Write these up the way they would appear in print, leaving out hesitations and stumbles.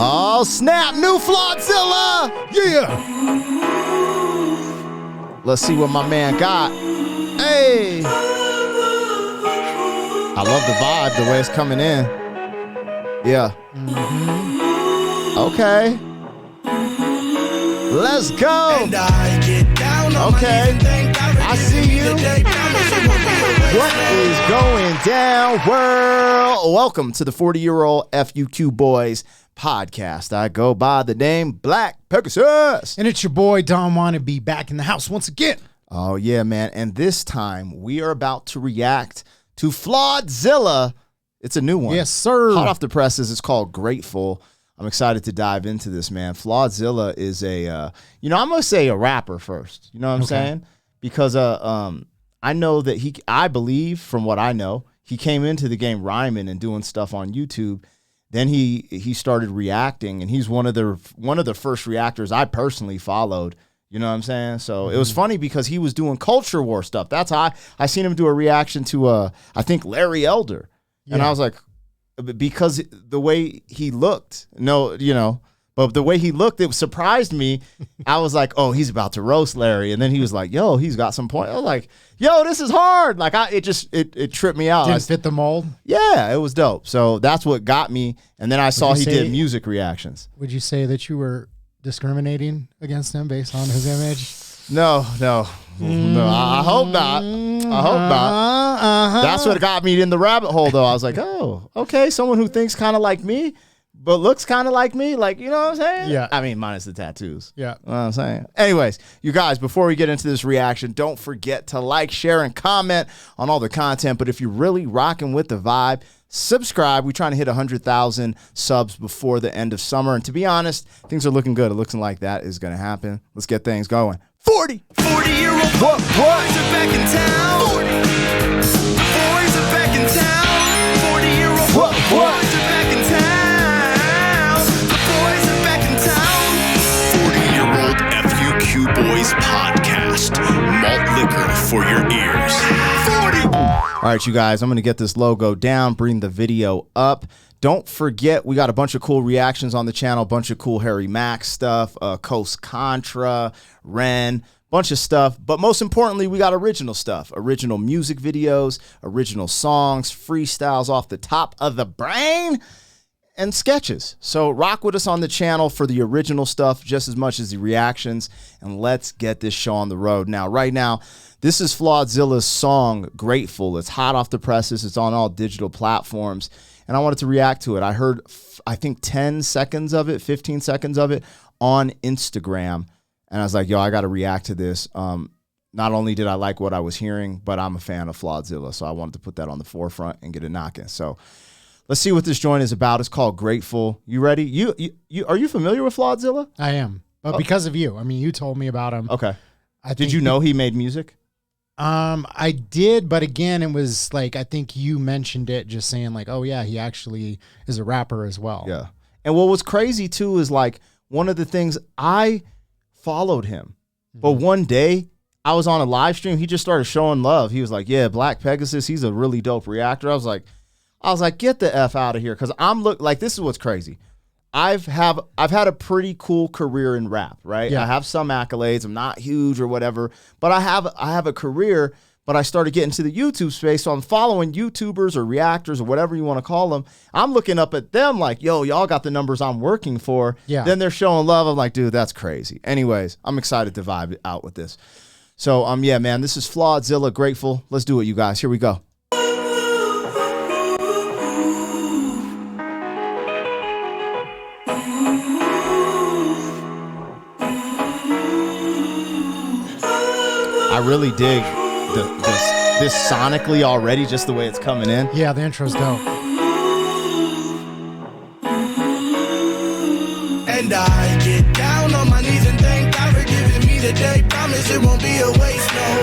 Oh, snap. New Flawdzilla. Yeah. Let's see what my man got. Hey. I love the vibe, the way it's coming in. Yeah. Okay. Let's go. Okay. I see you. What is going down, world? Welcome to the 40-year-old FUQ Boys podcast. I go by the name Black Pegasus. And it's your boy, Don Wannabe, back in the house once again. Oh, yeah, man. And this time, we are about to react to Flawdzilla. It's a new one. Yes, sir. Hot off the presses. It's called Grateful. I'm excited to dive into this, man. Flawdzilla is a, I'm going to say a rapper first. You know what I'm saying? Because I know that I believe, from what I know, he came into the game rhyming and doing stuff on YouTube. Then he started reacting, and he's one of the first reactors I personally followed. You know what I'm saying? So it was funny because he was doing culture war stuff. That's how I seen him do a reaction to I think Larry Elder. Yeah. And I was like, because the way he looked, but the way he looked, it surprised me. I was like, oh, he's about to roast Larry. And then he was like, yo, he's got some point. I was like, yo, this is hard. Like it tripped me out. Didn't fit the mold? Yeah, it was dope. So that's what got me. And then I saw he did music reactions. Would you say that you were discriminating against him based on his image? No. I hope not. That's what got me in the rabbit hole, though. I was like, oh, okay, someone who thinks kind of like me, but looks kind of like me. Like, you know what I'm saying? Yeah. I mean, minus the tattoos. Yeah. You know what I'm saying? Anyways, you guys, before we get into this reaction, don't forget to like, share, and comment on all the content. But if you're really rocking with the vibe, subscribe. We're trying to hit 100,000 subs before the end of summer. And to be honest, things are looking good. It looks like that is going to happen. Let's get things going. 40-year-old boys are back in town. 40. The boys are back in town. 40-year-old boys are back in town. The boys are back in town. 40-year-old FUQ Boys podcast. Malt liquor for your ears. 40. All right, you guys, I'm going to get this logo down, bring the video up. Don't forget, we got a bunch of cool reactions on the channel, a bunch of cool Harry Mack stuff, Coast Contra, Ren, bunch of stuff. But most importantly, we got original stuff, original music videos, original songs, freestyles off the top of the brain, and sketches. So rock with us on the channel for the original stuff just as much as the reactions, and let's get this show on the road. Now, right now, this is Flawdzilla's song, Grateful. It's hot off the presses. It's on all digital platforms. And I wanted to react to it. I heard, I think, 10 seconds of it, 15 seconds of it on Instagram. And I was like, yo, I got to react to this. Not only did I like what I was hearing, but I'm a fan of Flawdzilla. So I wanted to put that on the forefront and get it knocking. So let's see what this joint is about. It's called Grateful. You ready? You are you familiar with Flawdzilla? I am. But because of you. I mean, you told me about him. Okay. Did you know he made music? I did, but again, it was like, I think you mentioned it just saying like, oh yeah, he actually is a rapper as well. Yeah. And what was crazy too is like one of the things, I followed him, but one day I was on a live stream. He just started showing love. He was like, yeah, Black Pegasus, he's a really dope reactor. I was like, get the F out of here. Cause this is what's crazy. I've had a pretty cool career in rap, right? Yeah. I have some accolades. I'm not huge or whatever, but I have a career. But I started getting to the YouTube space, so I'm following YouTubers or reactors or whatever you want to call them. I'm looking up at them like, yo, y'all got the numbers I'm working for. Yeah. Then they're showing love. I'm like, dude, that's crazy. Anyways, I'm excited to vibe out with this. So yeah, man, this is Flawdzilla, Grateful. Let's do it, you guys. Here we go. I really dig this sonically already, just the way it's coming in. Yeah, the intro's dope. And I get down on my knees and thank God for giving me the day. Promise it won't be a waste, no.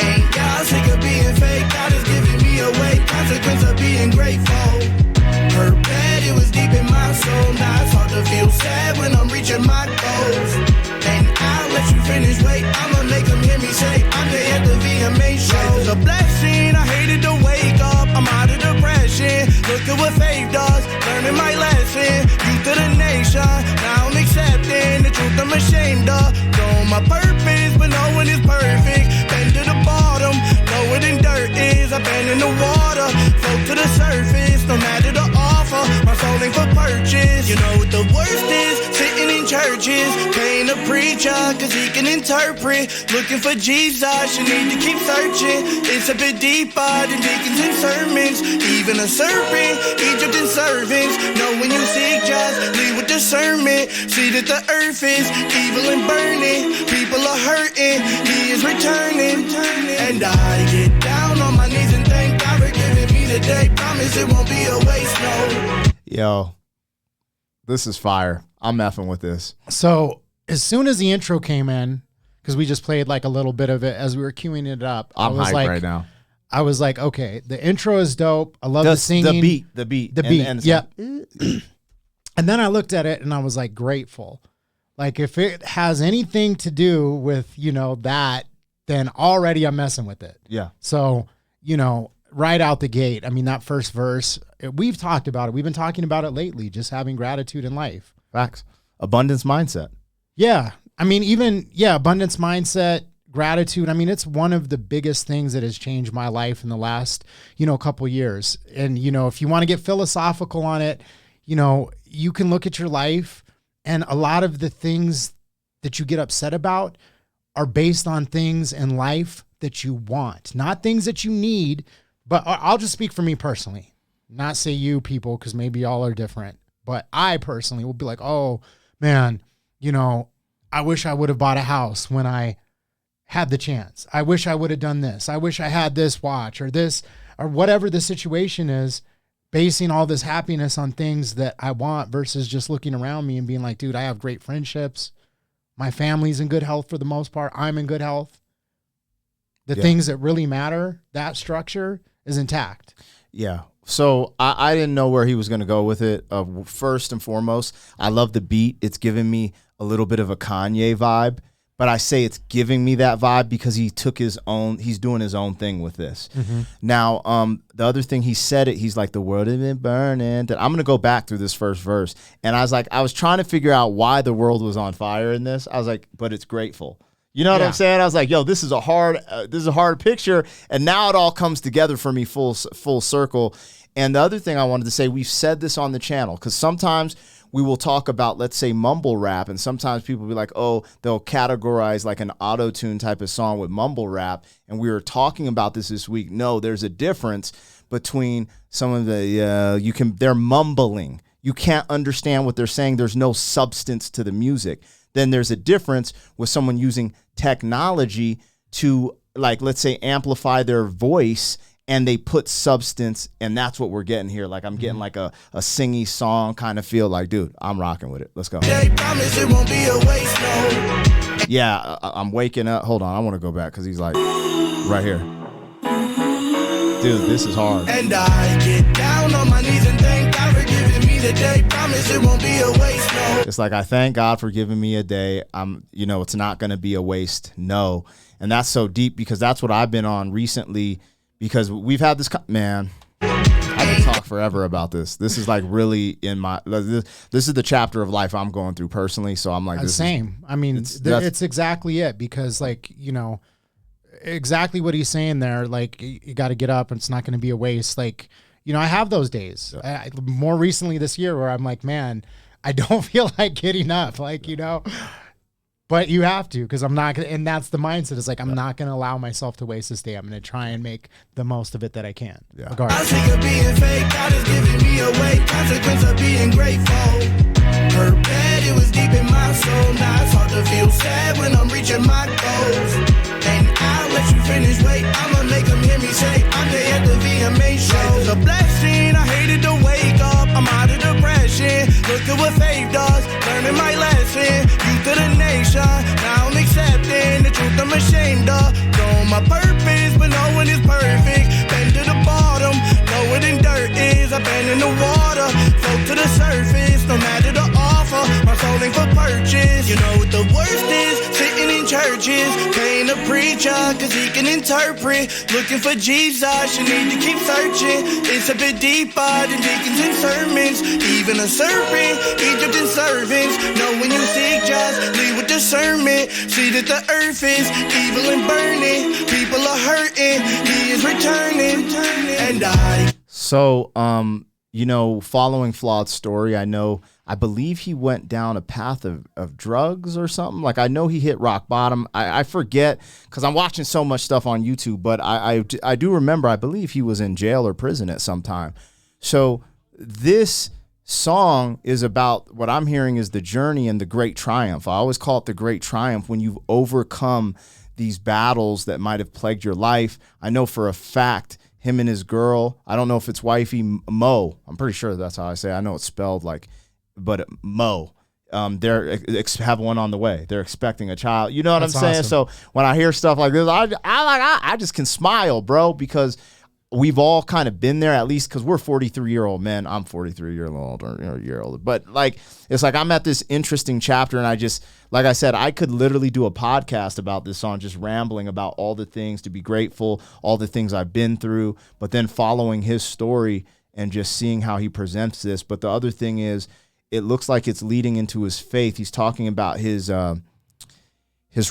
Ain't God sick of being fake? God is giving me a way. Consequence of being grateful. Her bad, it was deep in my soul. Now it's hard to feel sad when I'm reaching my goals. And I'll let you finish, wait. I'ma make them hear me say I'm the at the VMA show. It's a blessing, I hated to wake up. I'm out of depression. Look at what faith does, learning my lesson. Youth of the nation. nation. Now I'm accepting the truth I'm ashamed of. Knowing my purpose, but no one is perfect. Been to the bottom, know what in dirt is. I've been in the water, float to the surface. No matter the offer, my soul ain't for purchase. You know what the worst is? Sitting in churches, paying a preacher, cause he can interpret. Looking for Jesus, you need to keep searching. It's a bit deeper than deacons and sermons. Even a serpent, Egypt and servants. Know when you seek, just leave with discernment. See that the earth is evil and burning. People are hurting, he is returning. And I get down on my knees and thank God for giving me the day. Promise it won't be a waste, no. Yo, this is fire. I'm effing with this. So as soon as the intro came in, because we just played like a little bit of it as we were queuing it up. I'm I was hyped like, right now. I was like, okay, the intro is dope. I love the singing. The beat. Yeah. And then I looked at it and I was like, grateful. Like if it has anything to do with, you know, that, then already I'm messing with it. Yeah. So, you know, right out the gate, I mean, that first verse, we've talked about it. We've been talking about it lately, just having gratitude in life. Facts. Abundance mindset. Yeah. I mean, even, abundance mindset, gratitude. I mean, it's one of the biggest things that has changed my life in the last, couple years. And, if you want to get philosophical on it, you can look at your life and a lot of the things that you get upset about are based on things in life that you want, not things that you need. But I'll just speak for me personally, not say you people, because maybe y'all are different. But I personally will be like, oh, man, I wish I would have bought a house when I had the chance. I wish I would have done this. I wish I had this watch or this or whatever the situation is, basing all this happiness on things that I want versus just looking around me and being like, dude, I have great friendships. My family's in good health for the most part. I'm in good health. The things that really matter, that structure is intact. Yeah. So I didn't know where he was going to go with it. First and foremost, I love the beat. It's giving me a little bit of a Kanye vibe, but I say it's giving me that vibe because he's doing his own thing with this. Mm-hmm. Now, the other thing he said he's like, the world has been burning. I'm going to go back through this first verse. And I was trying to figure out why the world was on fire in this. I was like, but it's grateful. You know what I'm saying? I was like, yo, this is a hard picture. And now it all comes together for me full circle. And the other thing I wanted to say, we've said this on the channel, because sometimes we will talk about, let's say, mumble rap, and sometimes people will be like, oh, they'll categorize like an auto-tune type of song with mumble rap. And we were talking about this week. No, there's a difference between some of the, they're mumbling. You can't understand what they're saying. There's no substance to the music. Then there's a difference with someone using technology to, like, let's say, amplify their voice, and they put substance, and that's what we're getting here. Like, I'm getting like a singy song kind of feel. Like, dude, I'm rocking with it. Let's go. Yeah, I'm waking up. Hold on, I want to go back because he's like right here. Dude, this is hard. And I get down on my knees and thank God for giving me the day. Promise it won't be a waste, no. It's like, I thank God for giving me a day. It's not going to be a waste, no. And that's so deep because that's what I've been on recently. Because we've had this, man, I can talk forever about this. This is like really in my, this is the chapter of life I'm going through personally. So I'm like, same. I mean, it's exactly it, because like, exactly what he's saying there. Like, you got to get up and it's not going to be a waste. Like, I have those days more recently this year where I'm like, man, I don't feel like getting up. Like, but you have to, because I'm not going to, and that's the mindset. It's like, I'm not going to allow myself to waste this day. I'm going to try and make the most of it that I can. Yeah. I was sick of being fake. God is giving me away. Consequence of being grateful. Her bed, it was deep in my soul. Now it's hard to feel sad when I'm reaching my goals. And I'll let you finish, wait. I'ma make them hear me say, I'm the at the VMA show. It's a blessing. I hated to wake up. I'm out of depression. Look at what faith does. Learning my lesson. Youth of the nation. Now I'm accepting the truth I'm ashamed of. Knowing my purpose, but no one is perfect. Been to the bottom. Know what in dirt is. I've been in the water. Float to the surface. churches. Paying a preacher, cause he can interpret. Looking for Jesus, you need to keep searching. It's a bit deeper than deacons and sermons. Even a serpent, Egypt and servants. Know when you seek, just lead with discernment. See that the earth is evil and burning. People are hurting, he is returning. And So, following Flawed's story, I believe he went down a path of drugs or something. Like, I know he hit rock bottom. I forget because I'm watching so much stuff on YouTube, but I do remember, I believe he was in jail or prison at some time. So this song is about, what I'm hearing is the journey and the great triumph. I always call it the great triumph when you've overcome these battles that might have plagued your life. I know for a fact him and his girl, I don't know if it's wifey Mo, I'm pretty sure that's how I say it. I know it's spelled like, but Mo, they're have one on the way. They're expecting a child. You know what I'm saying? Awesome. So when I hear stuff like this, I just can smile, bro, because we've all kind of been there, at least because we're 43-year-old men. I'm 43-year-old or a year older. But like, it's like I'm at this interesting chapter, and I just, like I said, I could literally do a podcast about this song, just rambling about all the things to be grateful, all the things I've been through, but then following his story and just seeing how he presents this. But the other thing is, it looks like it's leading into his faith. He's talking about his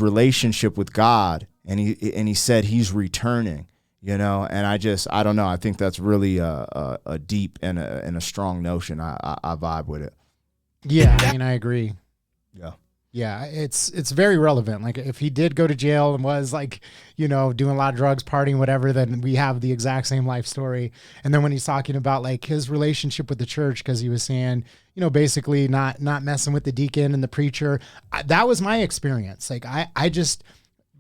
relationship with God, and he said he's returning. And I don't know. I think that's really a deep and a strong notion. I vibe with it. Yeah, I mean, I agree. Yeah. Yeah, it's very relevant. Like, if he did go to jail and was like, doing a lot of drugs, partying, whatever, then we have the exact same life story. And then when he's talking about like his relationship with the church, because he was saying, basically not messing with the deacon and the preacher, that was my experience. Like, I just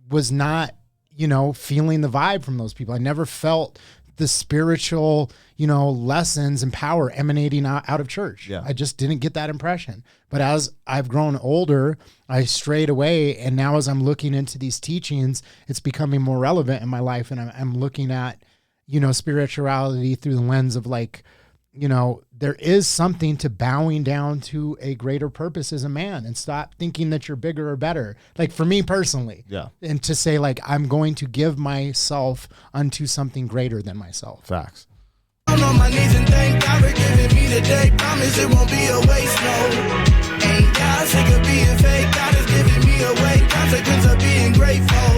was not, feeling the vibe from those people. I never felt the spiritual, lessons and power emanating out of church. Yeah. I just didn't get that impression. But as I've grown older, I strayed away. And now as I'm looking into these teachings, it's becoming more relevant in my life. And I'm looking at, spirituality through the lens of like, there is something to bowing down to a greater purpose as a man, and stop thinking that you're bigger or better. Like, for me personally, yeah. And to say like, I'm going to give myself unto something greater than myself. Facts. I'm on my knees and thank God for giving me the day. Promise it won't be a waste, no. Ain't God sick of being fake? God is giving me a way. Consequence of being grateful.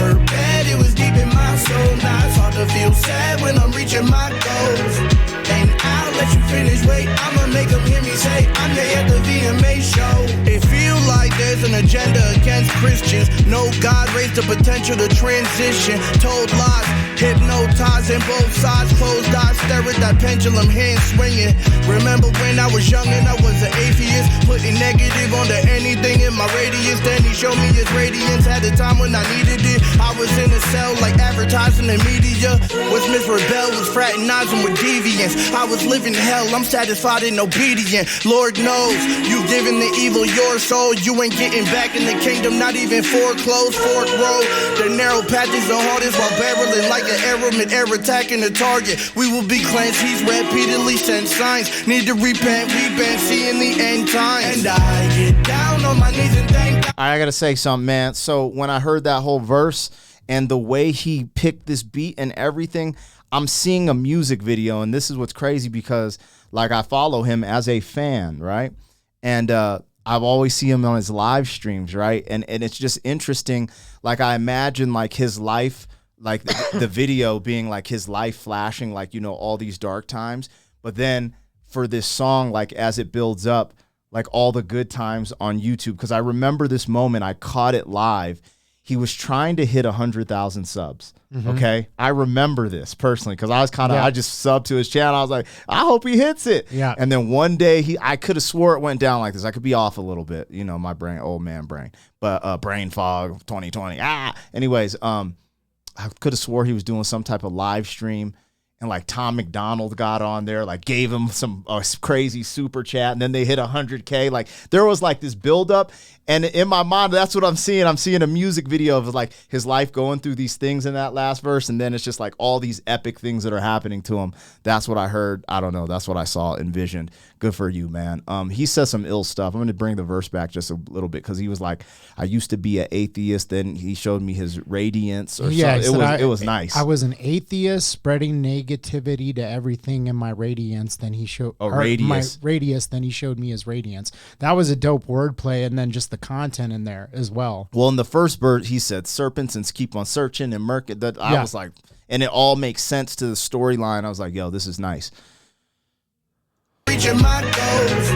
Hurt bad, it was deep in my soul. Now it's hard to feel sad when I'm reaching my goals. And I'll let you finish, wait, I'ma make them hear me say I'm there at the VMA show. It feel like there's an agenda against Christians. No God raised the potential to transition. Told lies, hypnotized in both sides. Closed eyes, stare at that pendulum, hand swinging. Remember when I was young and I was an atheist, putting negative onto anything in my radius. Then he showed me his radiance at a time when I needed it. I was in a cell like advertising and media. Was Miss Rebel, was fraternizing with deviants. I was living hell, I'm satisfied and obedient. Lord knows, you've given the evil your soul. You ain't getting back in the kingdom, not even foreclosed, fork road. The narrow path is the hardest while barreling like an arrow mid-air attacking the target. We will be cleansed, he's repeatedly sent signs. Need to repent, we've been seeing the end times. And I get down on my knees and thank God. I gotta say something, man. So when I heard that whole verse and the way he picked this beat and everything, I'm seeing a music video, and this is what's crazy because, like, I follow him as a fan, right? And I've always seen him on his live streams, right? And it's just interesting. Like, I imagine, like, his life, like, the video being, like, his life flashing, like, all these dark times. But then for this song, like, as it builds up, like, all the good times on YouTube. Because I remember this moment. I caught it live. He was trying to hit 100,000 subs. Mm-hmm. Okay. I remember this personally because I was I just subbed to his channel. I was like, I hope he hits it. Yeah. And then one day I could have swore it went down like this. I could be off a little bit, my brain, old man brain, but brain fog 2020. Anyways, I could have swore he was doing some type of live stream and like Tom McDonald got on there, like gave him some crazy super chat, and then they hit 100K. Like there was like this buildup, and in my mind, that's what I'm seeing. I'm seeing a music video of like his life going through these things in that last verse, and then it's just like all these epic things that are happening to him. That's what I heard. I don't know. That's what I saw, envisioned. Good for you, man. He says some ill stuff. I'm going to bring the verse back just a little bit because he was like, I used to be an atheist. Then he showed me his radiance or something. It was nice. I was an atheist spreading negativity to everything in my radiance. Then he showed my radius. Then he showed me his radiance. That was a dope wordplay, and then just the content in there as well. Well, in the first verse, he said serpents and keep on searching and murk. That I was like, and it all makes sense to the storyline. I was like, yo, this is nice. Reaching my goals,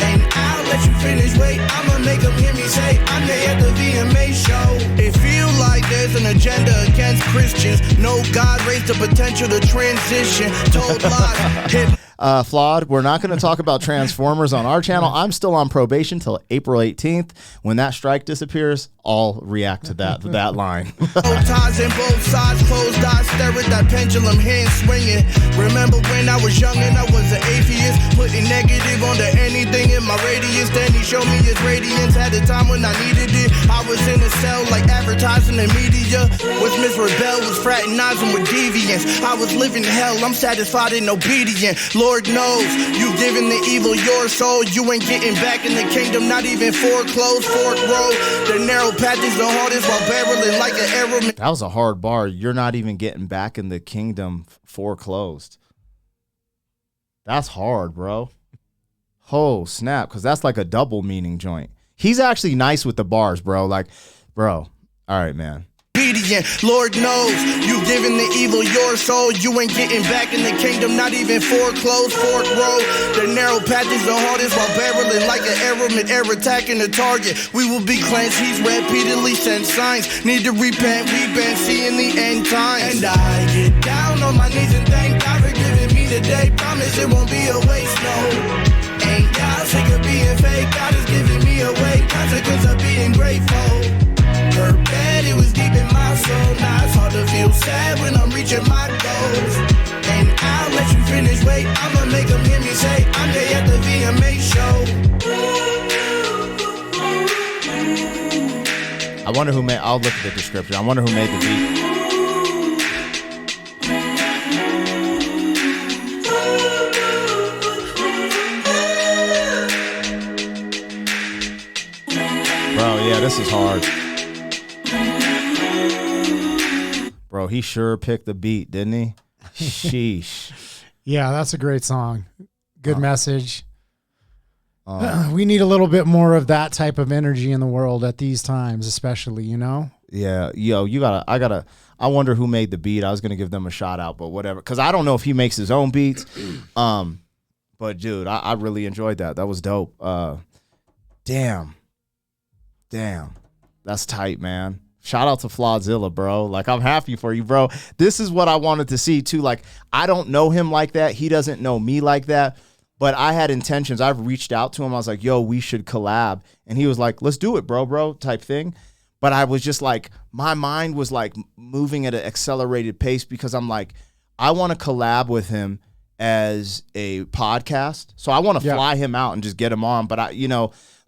and I'll let you finish. Wait, I'ma make them hear me say I'm there at the VMA show. It feel like there's an agenda against Christians. No God raised the potential to transition. Told lies. Hip Flawed, we're not going to talk about Transformers on our channel. I'm still on probation till April 18th. When that strike disappears, I'll react to that line. both ties and both sides, closed eyes, stare at that pendulum, hand swinging. Remember when I was young and I was an atheist, putting negative onto anything in my radius. Then he showed me his radiance at a time when I needed it. I was in a cell like advertising and media. Was Miss Rebel, was fraternizing with deviants. I was living hell, I'm satisfied and obedient. Lord knows, you've given the evil your soul. You ain't getting back in the kingdom, not even foreclosed. Fork road, the narrow path is the hardest while barreling like an arrow. That was a hard bar. You're not even getting back in the kingdom foreclosed. That's hard, bro. Oh, snap, because that's like a double meaning joint. He's actually nice with the bars, bro. Like, bro, all right, man. Lord knows, you've given the evil your soul. You ain't getting back in the kingdom, not even foreclosed. Fork road, the narrow path is the hardest while barreling like an arrow mid-air attacking the target. We will be cleansed, he's repeatedly sent signs. Need to repent, we've been seeing the end times. And I get down on my knees and thank God for giving me the day. Promise it won't be a waste, no. Ain't God sick of being fake, God is giving me a way. Consequence of being grateful. Her bed, it was deep in my soul. Now it's hard to feel sad when I'm reaching my goals. And I'll let you finish. Wait, I'ma make them hear me say I'm there at the VMA show. I wonder who made. I'll look at the description. I wonder who made the beat. Bro, yeah, this is hard. Bro, he sure picked the beat, didn't he? Sheesh. Yeah, that's a great song. Good message. We need a little bit more of that type of energy in the world at these times, especially, you know? Yeah, yo, I wonder who made the beat. I was gonna give them a shout out, but whatever. Cause I don't know if he makes his own beats. But dude, I really enjoyed that. That was dope. Damn. That's tight, man. Shout out to Flawdzilla, bro. Like, I'm happy for you, bro. This is what I wanted to see, too. Like, I don't know him like that. He doesn't know me like that. But I had intentions. I've reached out to him. I was like, yo, we should collab. And he was like, let's do it, bro, type thing. But I was just like, my mind was like moving at an accelerated pace because I'm like, I want to collab with him as a podcast. So I want to fly him out and just get him on. But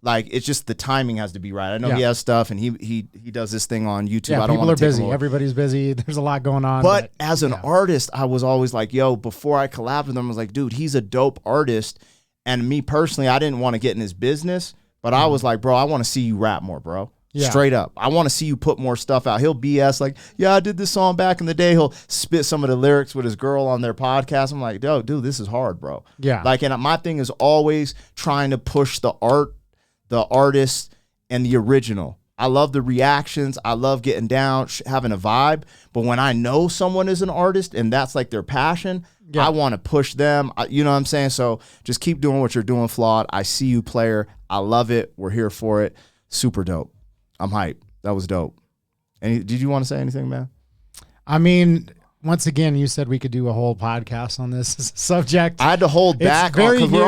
like, it's just the timing has to be right. I know he has stuff and he does this thing on YouTube. Yeah, I don't people are busy. Everybody's busy. There's a lot going on. But as an artist, I was always like, yo, before I collabed with him, I was like, dude, he's a dope artist. And me personally, I didn't want to get in his business, but I was like, bro, I want to see you rap more, bro. Yeah. Straight up. I want to see you put more stuff out. He'll BS like, yeah, I did this song back in the day. He'll spit some of the lyrics with his girl on their podcast. I'm like, dude, this is hard, bro. Yeah. Like, and my thing is always trying to push the art, the artist, and the original. I love the reactions. I love getting down, having a vibe. But when I know someone is an artist and that's like their passion, I want to push them. You know what I'm saying? So just keep doing what you're doing, Flawed. I see you, player. I love it. We're here for it. Super dope. I'm hyped. That was dope. And did you want to say anything, man? I mean, once again, you said we could do a whole podcast on this subject. I had to hold back because we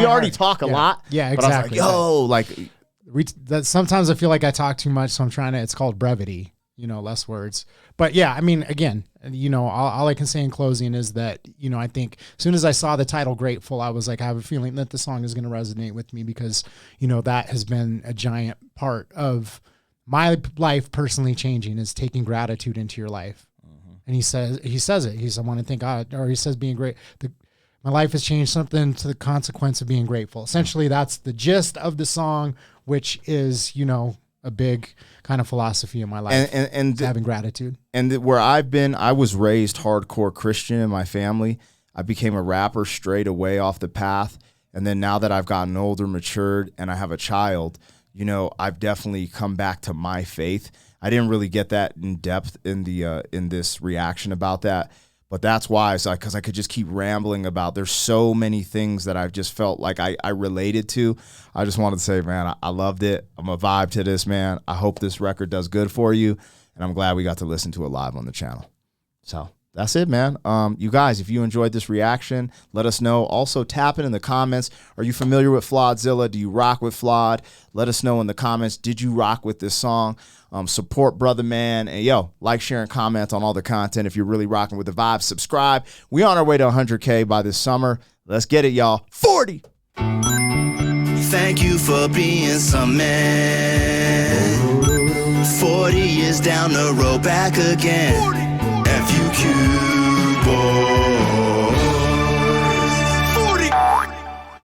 already talk a lot. Yeah, exactly. But I was like, yo, like sometimes I feel like I talk too much, so I'm trying to. It's called brevity. less words. But yeah, I mean, again, all I can say in closing is that, I think as soon as I saw the title Grateful, I was like, I have a feeling that the song is going to resonate with me because, that has been a giant part of my life personally changing, is taking gratitude into your life. And he says it. He says, I want to thank God, or he says, being great. My life has changed something to the consequence of being grateful. Essentially, that's the gist of the song, which is, a big kind of philosophy in my life, and having gratitude. And where I've been, I was raised hardcore Christian in my family. I became a rapper straight away off the path. And then now that I've gotten older, matured, and I have a child, I've definitely come back to my faith. I didn't really get that in depth in this reaction about that, but that's why, because I could just keep rambling about. There's so many things that I've just felt like I related to. I just wanted to say, man, I loved it. I'm a vibe to this, man. I hope this record does good for you, and I'm glad we got to listen to it live on the channel. So that's it, man. You guys, if you enjoyed this reaction, let us know. Also, tap it in the comments. Are you familiar with Flawdzilla? Do you rock with Flawd? Let us know in the comments. Did you rock with this song? Support Brother Man. And like, share, and comment on all the content. If you're really rocking with the vibe, subscribe. We on our way to 100K by this summer. Let's get it, y'all. 40. Thank you for being some man. 40 years down the road, back again. FUQ, boy.